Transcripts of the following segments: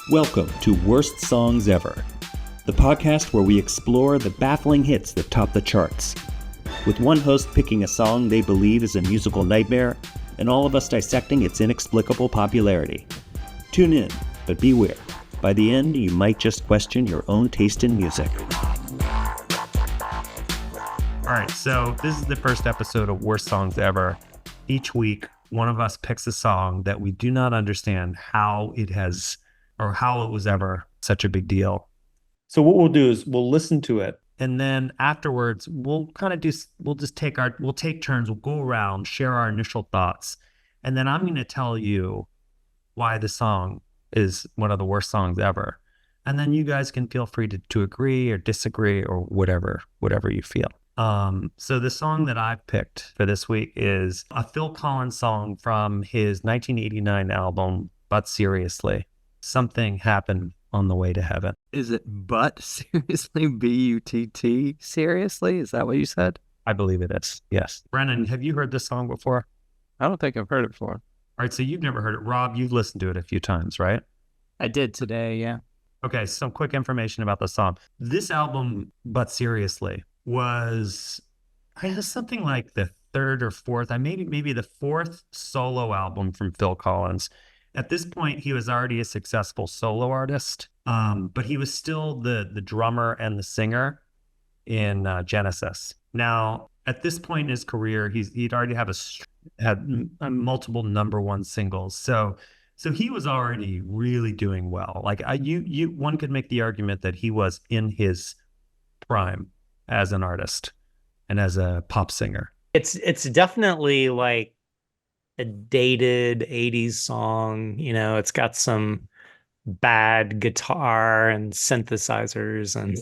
Welcome to Worst Songs Ever, the podcast where we explore the baffling hits that top the charts, with one host picking a song they believe is a musical nightmare, and all of us dissecting its inexplicable popularity. Tune in, but beware. By the end, you might just question your own taste in music. All right, so this is the first episode of Worst Songs Ever. Each week, one of us picks a song that we do not understand how it was ever such a big deal. So what we'll do is we'll listen to it, and then afterwards we'll take turns. We'll go around, share our initial thoughts, and then I'm going to tell you why the song is one of the worst songs ever. And then you guys can feel free to agree or disagree or whatever you feel. So the song that I've picked for this week is a Phil Collins song from his 1989 album, But Seriously. Something happened on the way to heaven. Is it But Seriously? B-U-T-T? Seriously? Is that what you said? I believe it is, yes. Brennan, have you heard this song before? I don't think I've heard it before. All right, so you've never heard it. Rob, you've listened to it a few times, right? I did today, yeah. Okay, some quick information about the song. This album, But Seriously, was something like the third or fourth, maybe the fourth solo album from Phil Collins. At this point, he was already a successful solo artist, but he was still the drummer and the singer in Genesis. Now, at this point in his career, he'd already had multiple number one singles. So he was already really doing well. Like one could make the argument that he was in his prime as an artist and as a pop singer. It's definitely like a dated 80s song. You know, it's got some bad guitar and synthesizers, and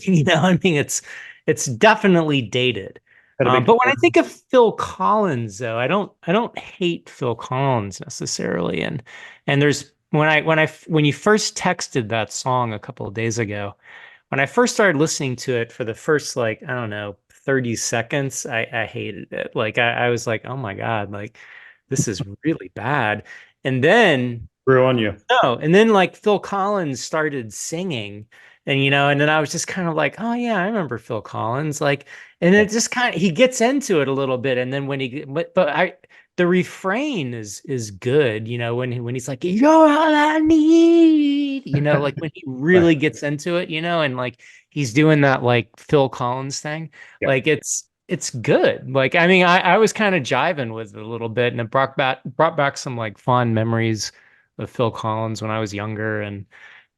it's definitely dated. But when I think of Phil Collins, though, I don't hate Phil Collins necessarily. And there's when you first texted that song a couple of days ago, when I first started listening to it for the first 30 seconds, I hated it. Like I was like, oh my God, like this is really bad. And then grew on you. No, and then like Phil Collins started singing, and then I was just kind of like, oh yeah, I remember Phil Collins. Like, and it just kind of, he gets into it a little bit, and then the refrain is good, when he's like, you're all I need, like when he really gets into it, and like he's doing that like Phil Collins thing, like it's good. Like, I mean, I was kind of jiving with it a little bit, and it brought back some like fond memories of Phil Collins when I was younger. And,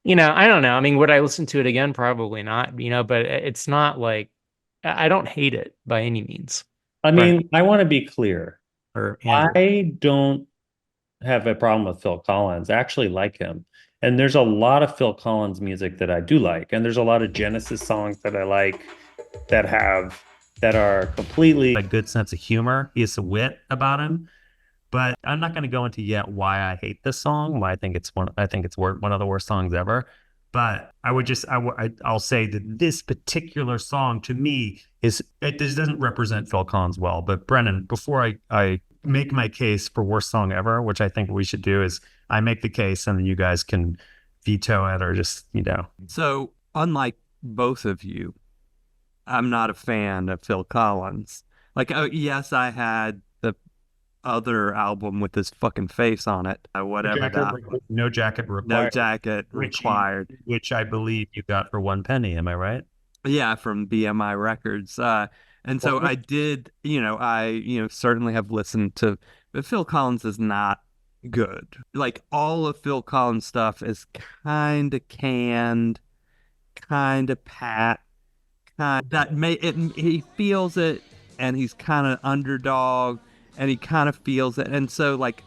I don't know. I mean, would I listen to it again? Probably not, but it's not like, I don't hate it by any means. I mean, I want to be clear. I don't have a problem with Phil Collins. I actually like him. And there's a lot of Phil Collins music that I do like. And there's a lot of Genesis songs that I like that are completely a good sense of humor. He has a wit about him. But I'm not going to go into yet why I hate this song. Why I think it's one of the worst songs ever. But I'll say that this particular song to me doesn't represent Phil Collins well. But Brennan, before I make my case for worst song ever, which I think we should do, is I make the case and then you guys can veto it or just, So unlike both of you, I'm not a fan of Phil Collins. Like, oh yes, I had the other album with his fucking face on it, whatever. No jacket required, which I believe you got for 1 penny. Am I right? Yeah, from BMI Records. And so I did, I certainly have listened to, but Phil Collins is not good. Like all of Phil Collins stuff is kind of canned, kind of pat, he feels it, and he's kind of underdog. And he kind of feels it. And so, like,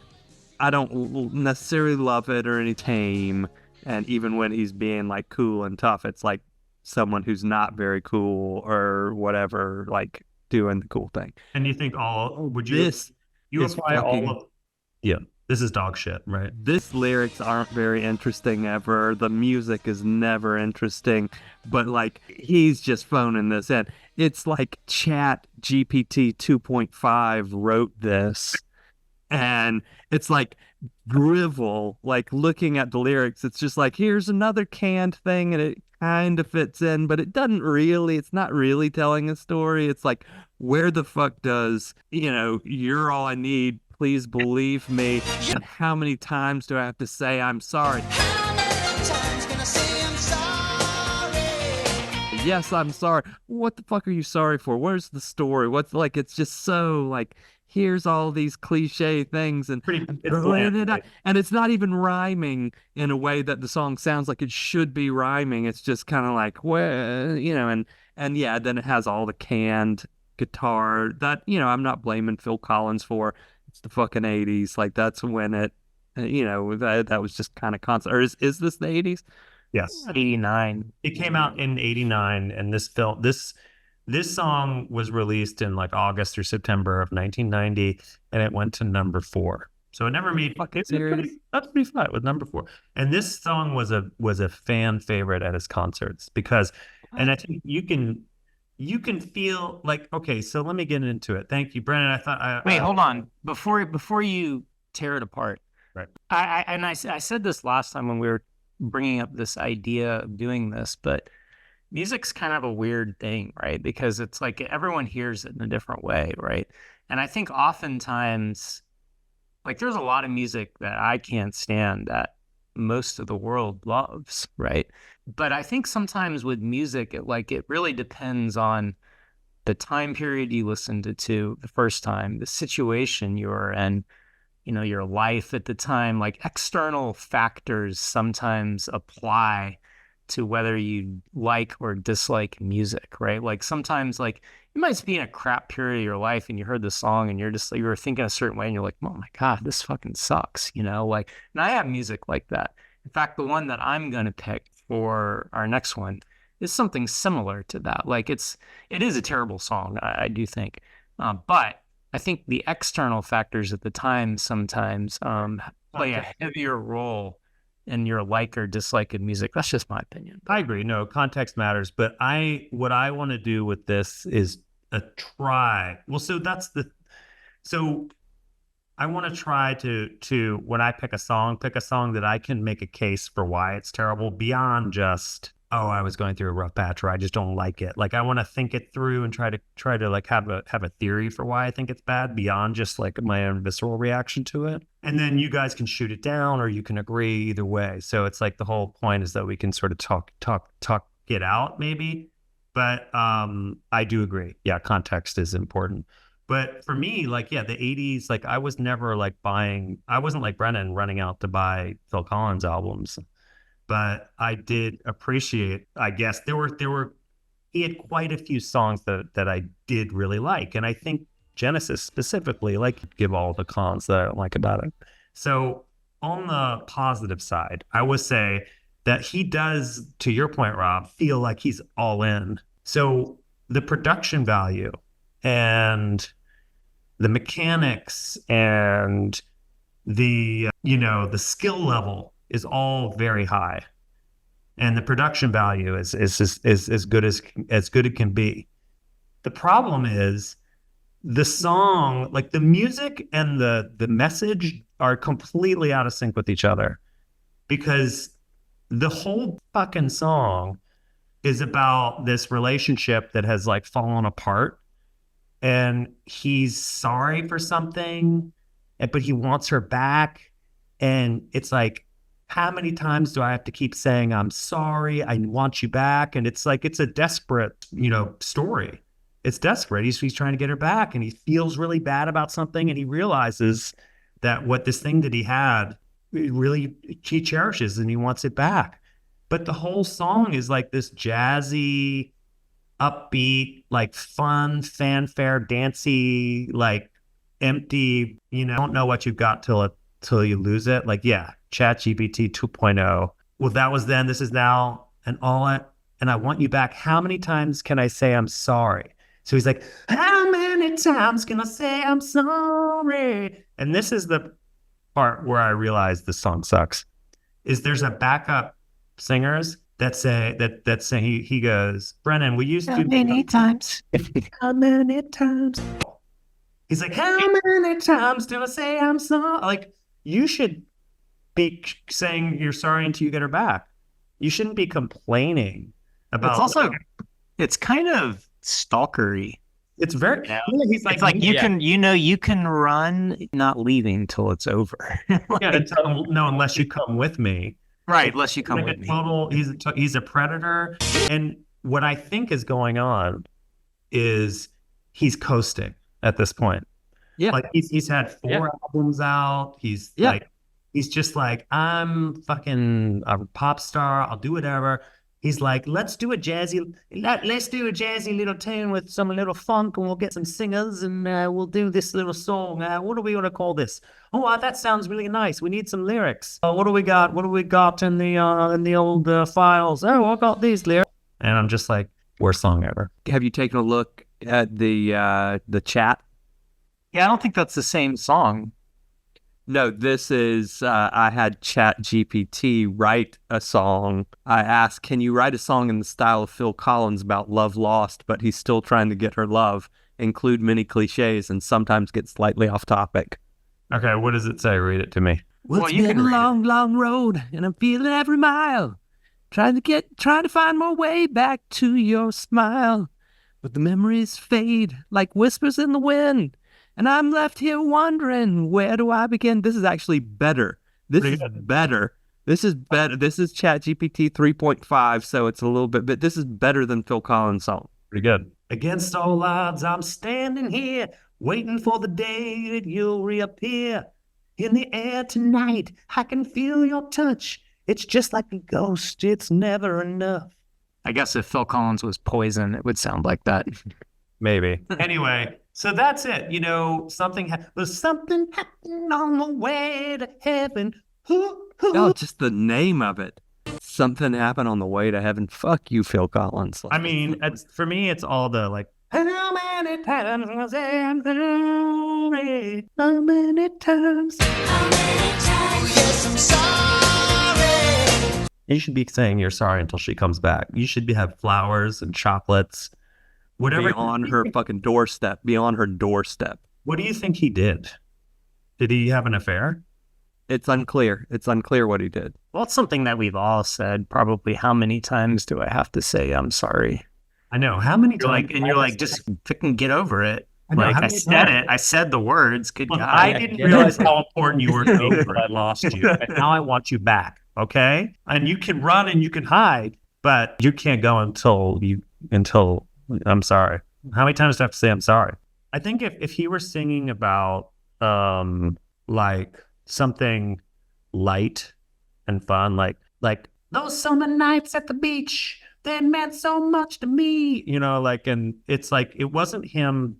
I don't necessarily love it or any tame. And even when he's being, like, cool and tough, it's like someone who's not very cool or whatever, like, doing the cool thing. And you think this is dog shit, right? This lyrics aren't very interesting ever. The music is never interesting. But, like, he's just phoning this in. It's like Chat GPT 2.5 wrote this And it's like drivel, like looking at the lyrics, it's just like, here's another canned thing, and it kind of fits in, but it doesn't really, it's not really telling a story. It's like, where the fuck does, you're all I need, please believe me, and how many times do I have to say I'm sorry? How many times can I say I'm sorry? Yes, I'm sorry. What the fuck are you sorry for? Where's the story? What's like, it's just so like, here's all these cliche things, and It's bland, right? and it's not even rhyming in a way that the song sounds like it should be rhyming. It's just kind of like, well, and yeah, then it has all the canned guitar that, I'm not blaming Phil Collins for. It's the fucking 80s. Like that's when that was just kind of constant. Or is this the 80s? Yes. 89. It came out in 89, and this song was released in like August or September of 1990, and it went to number 4. So it never made Fucking it was serious? that's pretty flat with number 4. And this song was a fan favorite at his concerts because, and I think you can feel like, okay, so let me get into it. Thank you, Brennan. I thought Wait, hold on. Before you tear it apart. Right. I said this last time when we were bringing up this idea of doing this, but music's kind of a weird thing, right? Because it's like everyone hears it in a different way, right? And I think oftentimes, like, there's a lot of music that I can't stand that most of the world loves, right? But I think sometimes with music, it really depends on the time period you listened to the first time, the situation you're in, your life at the time. Like external factors sometimes apply to whether you like or dislike music, right? Like sometimes, like, you might be in a crap period of your life and you heard the song and you were thinking a certain way and you're like, oh my God, this fucking sucks, like, and I have music like that. In fact, the one that I'm going to pick for our next one is something similar to that. Like it is a terrible song, I do think. But I think the external factors at the time sometimes play a heavier role in your like or dislike of music. That's just my opinion. I agree. No, context matters. But what I want to do with this is a try. Well, so I want to try to when I pick a song that I can make a case for why it's terrible beyond just, oh, I was going through a rough patch or I just don't like it. Like I want to think it through and try to like have a theory for why I think it's bad beyond just like my own visceral reaction to it. And then you guys can shoot it down or you can agree either way. So it's like the whole point is that we can sort of talk it out maybe. But I do agree. Yeah, context is important. But for me, like, yeah, the 80s, like I was never like I wasn't like Brennan running out to buy Phil Collins albums. But I did appreciate, I guess he had quite a few songs that I did really like. And I think Genesis specifically, like, give all the cons that I don't like about it. So on the positive side, I would say that he does, to your point, Rob, feel like he's all in. So the production value and the mechanics and the the skill level is all very high, and the production value is as good as it can be. The problem is the song, like the music and the message are completely out of sync with each other, because the whole fucking song is about this relationship that has like fallen apart, and he's sorry for something, but he wants her back. And it's like, how many times do I have to keep saying, I'm sorry, I want you back? And it's like, it's a desperate, story. It's desperate. He's trying to get her back, and he feels really bad about something. And he realizes that what this thing that he had, really, he cherishes and he wants it back. But the whole song is like this jazzy, upbeat, like fun, fanfare, dancey, like empty, don't know what you've got till you lose it. Like, yeah, ChatGPT 2.0. Well, that was then, this is now, and I want you back. How many times can I say I'm sorry? So he's like, how many times can I say I'm sorry? And this is the part where I realize the song sucks. Is there's a backup singers that say he goes, Brennan, we used to How many times? how many times? He's like, how many times do I say I'm sorry? Like, you should be saying you're sorry until you get her back. You shouldn't be complaining about. It's also, it's kind of stalkery. It's very. You know? Yeah, he's like, It's like you Yeah. can, you can run, not leaving till it's over. yeah, to tell him, no, unless you come with me. Right, unless you come Like with a me. total, he's a predator. And what I think is going on is he's coasting at this point. Yeah. Like he's had 4 albums out. He's Yeah. like, he's just like, I'm fucking a pop star. I'll do whatever. He's like, let's do a jazzy little tune with some little funk, and we'll get some singers, and we'll do this little song. What do we want to call this? Oh, that sounds really nice. We need some lyrics. What do we got? What do we got in the old files? Oh, I got these lyrics. And I'm just like, worst song ever. Have you taken a look at the chat? Yeah, I don't think that's the same song. No, this is, I had Chat GPT write a song. I asked, can you write a song in the style of Phil Collins about love lost, but he's still trying to get her love, include many cliches, and sometimes get slightly off topic? Okay, what does it say? Read it to me. Well, It's you been can a read it. long, long road, and I'm feeling every mile. Trying to find my way back to your smile. But the memories fade like whispers in the wind. And I'm left here wondering, where do I begin? This is actually better. This Pretty is good. better. This is better. This is ChatGPT 3.5, so it's a little bit, but this is better than Phil Collins' song. Pretty good. Against all odds, I'm standing here, waiting for the day that you'll reappear. In the air tonight, I can feel your touch. It's just like a ghost. It's never enough. I guess if Phil Collins was Poison, it would sound like that. Maybe. Anyway, so that's it. You know, there's something happened on the way to heaven. Oh, just the name of it. Something happened on the way to heaven. Fuck you, Phil Collins. I mean, for me, it's all the like, how many times was I sorry? How many times? Oh, yes, I'm sorry. You should be saying you're sorry until she comes back. You should have flowers and chocolates, whatever. Be on her fucking doorstep. Be on her doorstep. What do you think he did? Did he have an affair? It's unclear. It's unclear what he did. Well, it's something that we've all said. Probably, how many times do I have to say I'm sorry? I know. How many You're times? like, and you're like, just fucking get over it. I know, Like, how I many said times? it. I said the words. Good Look, God. I didn't realize how important you were to me when I lost you. And now I want you back. Okay? And you can run and you can hide, but you can't go until I'm sorry. How many times do I have to say I'm sorry? I think if he were singing about like something light and fun, like those summer nights at the beach, they meant so much to me, you know, like, and it's like, it wasn't him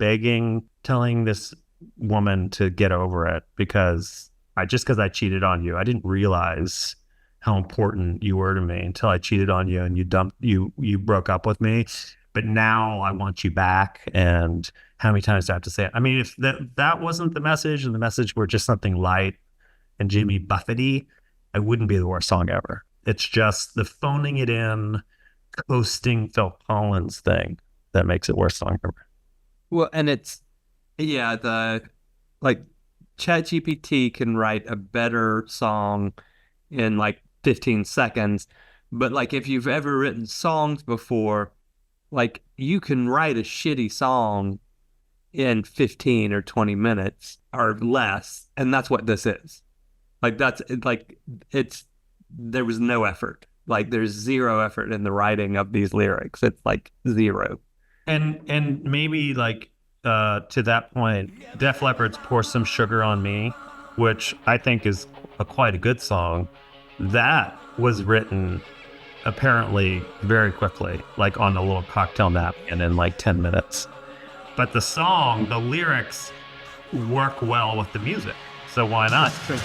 telling this woman to get over it because I cheated on you. I didn't realize how important you were to me until I cheated on you and you broke up with me. But now I want you back. And how many times do I have to say it? I mean, if that wasn't the message and the message were just something light and Jimmy Buffety, it wouldn't be the worst song ever. It's just the phoning it in, coasting Phil Collins thing that makes it worst song ever. Well, and it's, yeah, ChatGPT can write a better song in like 15 seconds. But like, if you've ever written songs before, like, you can write a shitty song in 15 or 20 minutes or less. And that's what this is. Like, there was no effort. Like, there's zero effort in the writing of these lyrics. It's like zero. And maybe like to that point, Def Leppard's Pour Some Sugar on Me, which I think is quite a good song, that was written apparently very quickly, like on a little cocktail napkin in like 10 minutes. But the song, the lyrics work well with the music. So why not? Living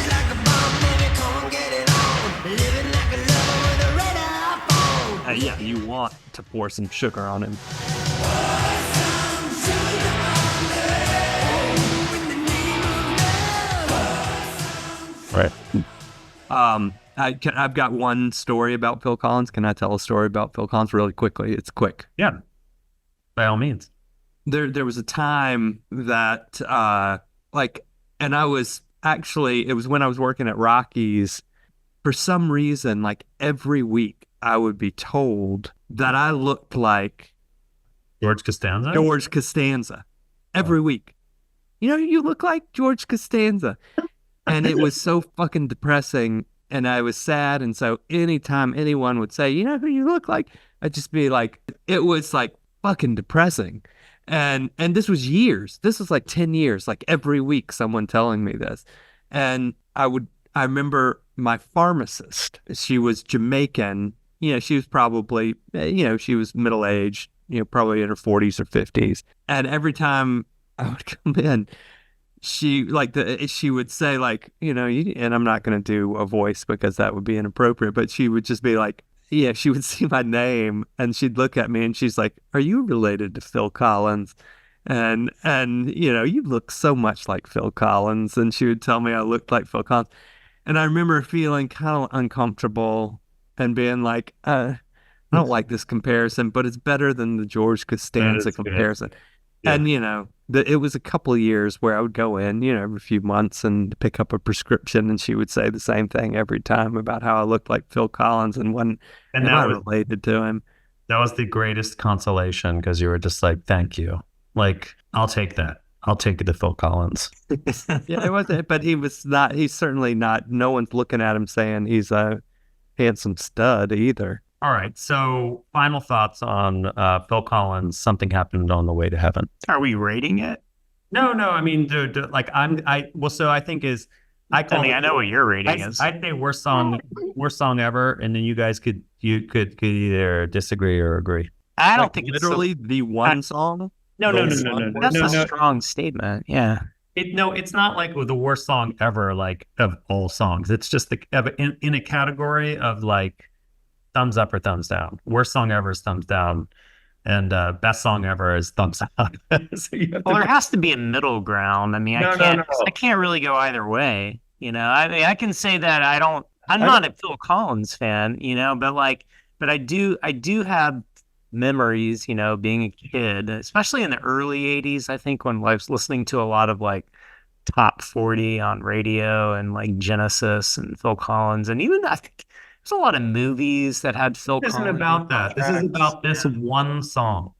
like a bomb, baby, come get it on. Living like a lover with a radar phone. Yeah, you want to pour some sugar on him. Right. I've got one story about Phil Collins. Can I tell a story about Phil Collins really quickly? It's quick. Yeah, by all means. There was a time that and I was actually, it was when I was working at Rockies. For some reason, like every week, I would be told that I looked like George Costanza? George Costanza every week. You look like George Costanza. And it was so fucking depressing. And I was sad. And so anytime anyone would say, you know who you look like, I'd just be like, it was like fucking depressing. And this was years. This was like 10 years, like every week someone telling me this. And I remember my pharmacist, she was Jamaican. She was probably, she was middle-aged, probably in her 40s or 50s. And every time I would come in, she would say like, and I'm not going to do a voice because that would be inappropriate, but she would just be like, yeah, she would see my name and she'd look at me and she's like, are you related to Phil Collins? And you look so much like Phil Collins. And she would tell me I looked like Phil Collins. And I remember feeling kind of uncomfortable and being like, I don't like this comparison, but it's better than the George Costanza comparison. Yeah. And, it was a couple of years where I would go in, every few months and pick up a prescription. And she would say the same thing every time about how I looked like Phil Collins and I related to him. That was the greatest consolation because you were just like, thank you. Like, I'll take that. I'll take it to Phil Collins. Yeah, it wasn't, but he's certainly not, no one's looking at him saying he's a handsome stud either. All right. So final thoughts on Phil Collins, Something Happened on the Way to Heaven. Are we rating it? No. I mean, so I think I know what your rating is. I'd say worst song ever. And then you guys could either disagree or agree. I don't think literally it's the one song. No. That's a strong statement. Yeah. It's not like the worst song ever, like of all songs. It's just in a category of like thumbs up or thumbs down. Worst song ever is thumbs down, and best song ever is thumbs up. There has to be a middle ground. I mean, I can't really go either way. I mean, I can say that I'm not a Phil Collins fan, but I do have memories, being a kid, especially in the early 80s, I think, when I was listening to a lot of like top 40 on radio and like Genesis and Phil Collins. And even I think there's a lot of movies that had Phil Collins. This isn't about that. This is about this one song.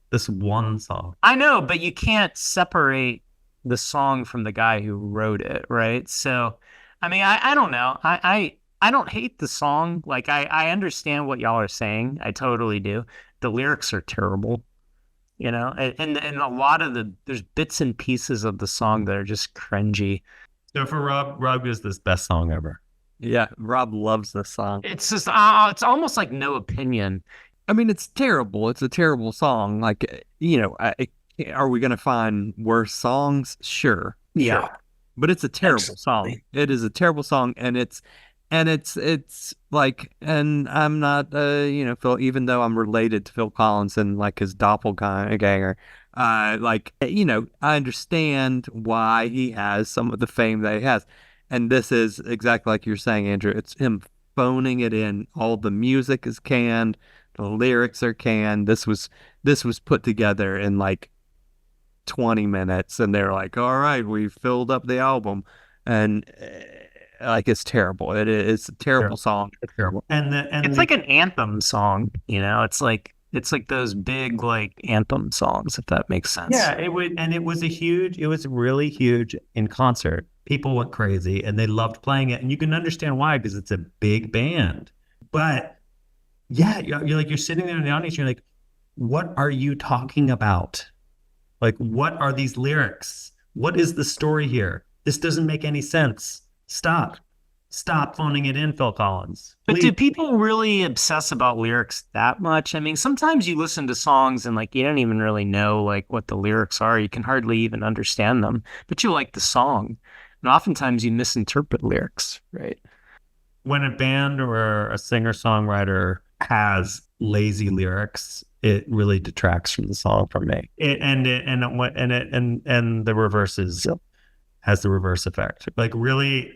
I know, but you can't separate the song from the guy who wrote it, right? So, I mean, I don't know. I don't hate the song. Like, I understand what y'all are saying. I totally do. The lyrics are terrible, and a lot of there's bits and pieces of the song that are just cringy. So for Rob is this best song ever. Yeah, Rob loves this song. It's just, it's almost like no opinion. I mean, it's terrible. It's a terrible song. Like, are we going to find worse songs? Sure. Yeah. Sure. But it's a terrible song. It is a terrible song, and it's like, and I'm not, Phil, even though I'm related to Phil Collins and like his doppelganger, I understand why he has some of the fame that he has. And this is exactly like you're saying, Andrew. It's him phoning it in. All the music is canned. The lyrics are canned. This was put together in like 20 minutes. And they're like, all right, we filled up the album. And like, it's terrible. It's a terrible song. It's terrible. And it's like an anthem song, it's like those big like anthem songs, if that makes sense. Yeah, it was really huge in concert. People went crazy and they loved playing it. And you can understand why, because it's a big band. But yeah, you're sitting there in the audience, you're like, what are you talking about? Like, what are these lyrics? What is the story here? This doesn't make any sense. Stop phoning it in, Phil Collins. Please. But do people really obsess about lyrics that much? I mean, sometimes you listen to songs and like you don't even really know like what the lyrics are. You can hardly even understand them, but you like the song. And oftentimes you misinterpret lyrics, right? When a band or a singer-songwriter has lazy lyrics, it really detracts from the song for me. And the reverse has the reverse effect. Like, really,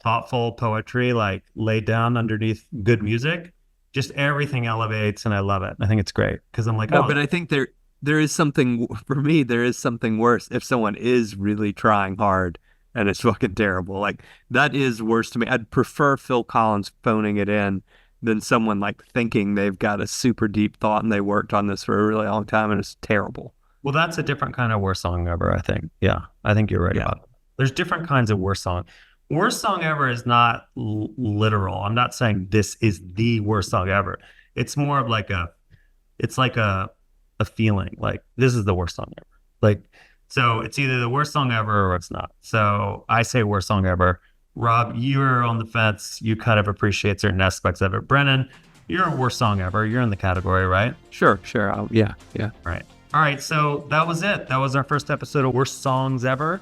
thoughtful poetry, like laid down underneath good music, just everything elevates, and I love it. I think it's great because I'm like, No, oh, but I think there is something for me. There is something worse if someone is really trying hard and it's fucking terrible. Like that is worse to me. I'd prefer Phil Collins phoning it in than someone like thinking they've got a super deep thought and they worked on this for a really long time and it's terrible. well, that's a different kind of worst song ever, I think. Yeah, I think you're right Yeah. about it. There's different kinds of worst song. Worst song ever is not literal. I'm not saying this is the worst song ever. It's more of like it's like a feeling. Like this is the worst song ever. Like so, it's either the worst song ever or it's not. So I say worst song ever. Rob, you're on the fence. You kind of appreciate certain aspects of it. Brennan, you're a worst song ever. You're in the category, right? Sure. Yeah. All right. So that was it. That was our first episode of Worst Songs Ever.